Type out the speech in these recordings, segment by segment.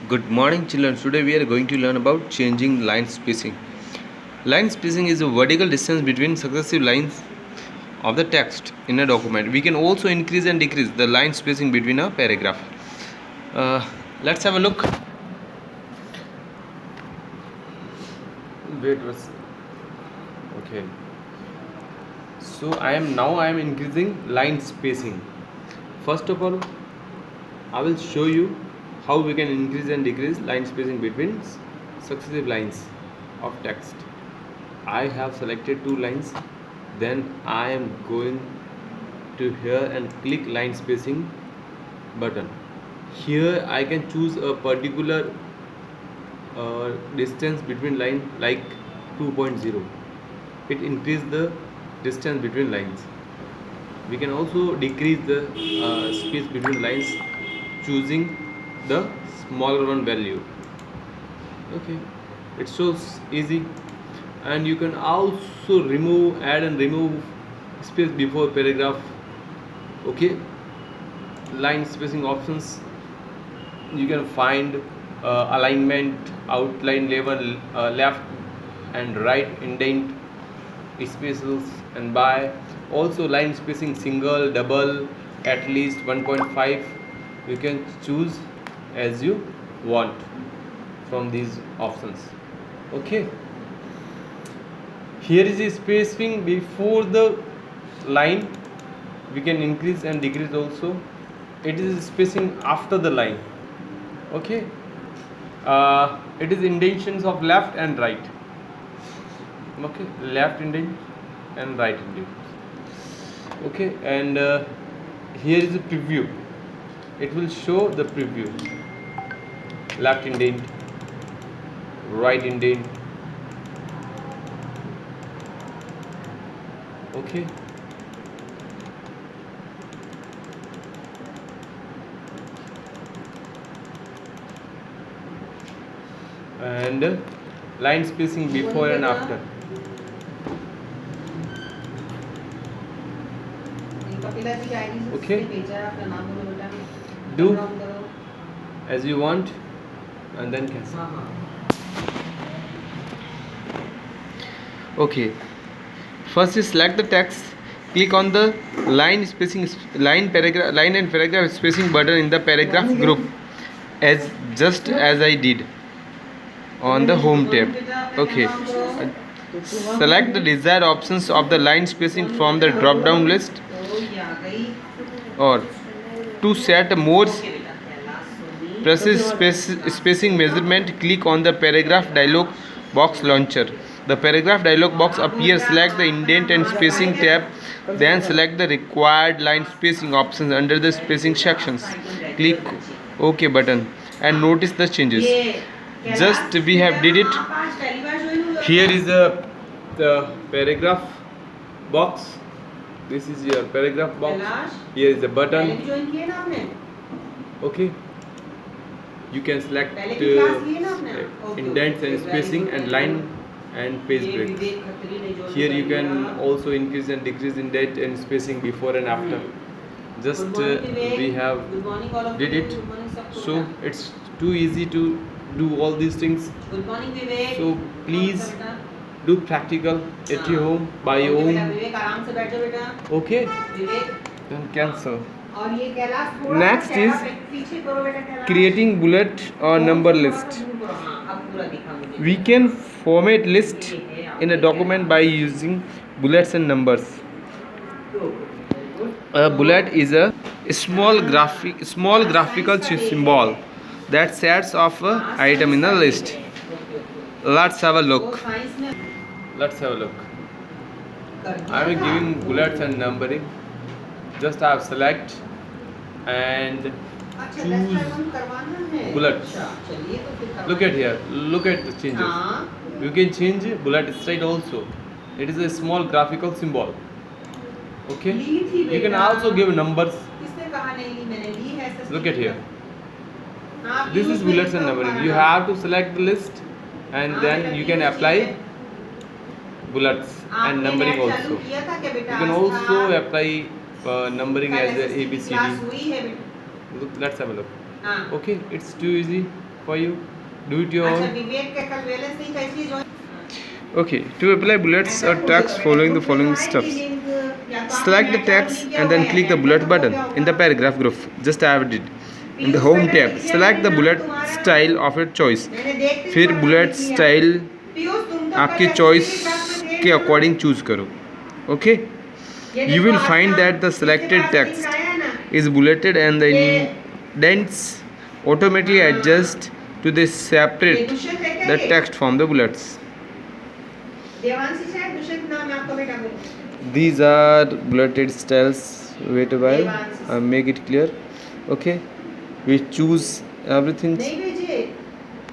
Good morning children. Today we are going to learn about changing line spacing. Line spacing is a vertical distance between successive lines of the text in a document. We can also increase and decrease the line spacing between a paragraph. Let's have a look. Okay. So I am increasing line spacing. First of all, I will show you how we can increase and decrease line spacing between successive lines of text. I have selected two lines, then I am going to here and click line spacing button. Here I can choose a particular distance between line like 2.0. It increases the distance between lines. We can also decrease the space between lines choosing the smaller one value. Okay, it's so easy. And you can also add and remove space before paragraph. Okay, line spacing options you can find alignment, outline level, left and right indent spaces and by. Also line spacing single, double, at least 1.5. You can choose as you want from these options. Okay, here is the spacing before the line. We can increase and decrease also. It is spacing after the line. Okay, it is indentations of left and right. Okay, left indent and right indent. Okay, and here is a preview. It will show the preview. Left indent, right indent. Okay, and line spacing before and after. Okay, do as you want and then cancel. Okay, first is select the text, click on the line and paragraph spacing button in the paragraph group just as I did on the home tab. Okay, select the desired options of the line spacing from the drop down list, or to set more precise spacing measurement, click on the paragraph dialog box launcher. The paragraph dialog box appears. Select the indent and spacing tab, then select the required line spacing options under the spacing sections. Click OK button and notice the changes. Just we have did it. Here is the paragraph box. This is your paragraph box. Here is the button. Okay, you can select indents and spacing and line and page breaks. Here you can also increase and decrease indent and spacing before and after. Just we have did it. So it's too easy to do all these things. So please do practical at your home by your own. Okay, then cancel. Next is creating bullet or number list. We can format list in a document by using bullets and numbers. A bullet is a small graphical symbol that sets off an item in a list. Let's have a look. I am giving bullets and numbering. Just I have select and choose bullets. Look at here. Look at the changes. You can change bullet straight also. It is a small graphical symbol. Okay. You can also give numbers. Look at here. This is bullets and numbering. You have to select the list and then you can apply bullets and numbering also. You can also apply numbering as a ABCD. Let's have a look. Okay, it's too easy for you. Do it your अच्छा own. विवेक का कल balance नहीं था इसलिए जो Okay, to apply bullets or text following the following steps. Select the text and then click the bullet button in the paragraph group, just as I did. In the home tab, select the bullet style of your choice. फिर bullet style आपके choice के according choose करो. Okay? You will find that the selected text is bulleted and the indents automatically adjust to the separate the text from the bullets. Devanshi शायद दुष्यंत नाम है आपका बेटा को These are bulleted styles. Wait a while. I'll make it clear. Okay. We choose everything. नहीं भेजिए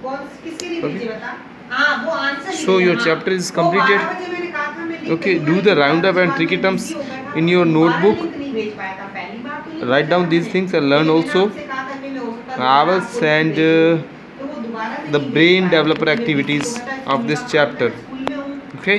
कौन किसके लिए Okay. भेजिए बता हाँ वो answer So your chapter is completed. मैंने कहा था मैं लिख Okay. दूंगा, Do the लेकिन roundup and बाद tricky में terms busy हो गया था, in your तो notebook. दोबारा link नहीं भेज पाया था पहली बार तो नहीं Write down भेजा these था things and मैंने। learn लेकिन मैंने also. आपसे कहा था कि मैं हो सकता है I will आपको send भेज दूँ। तो वो दोबारा से the नहीं भेज brain पाया, developer क्योंकि मैं busy activities हो गया था, of this स्कूल का काम chapter. था, स्कूल में हूँ। Okay.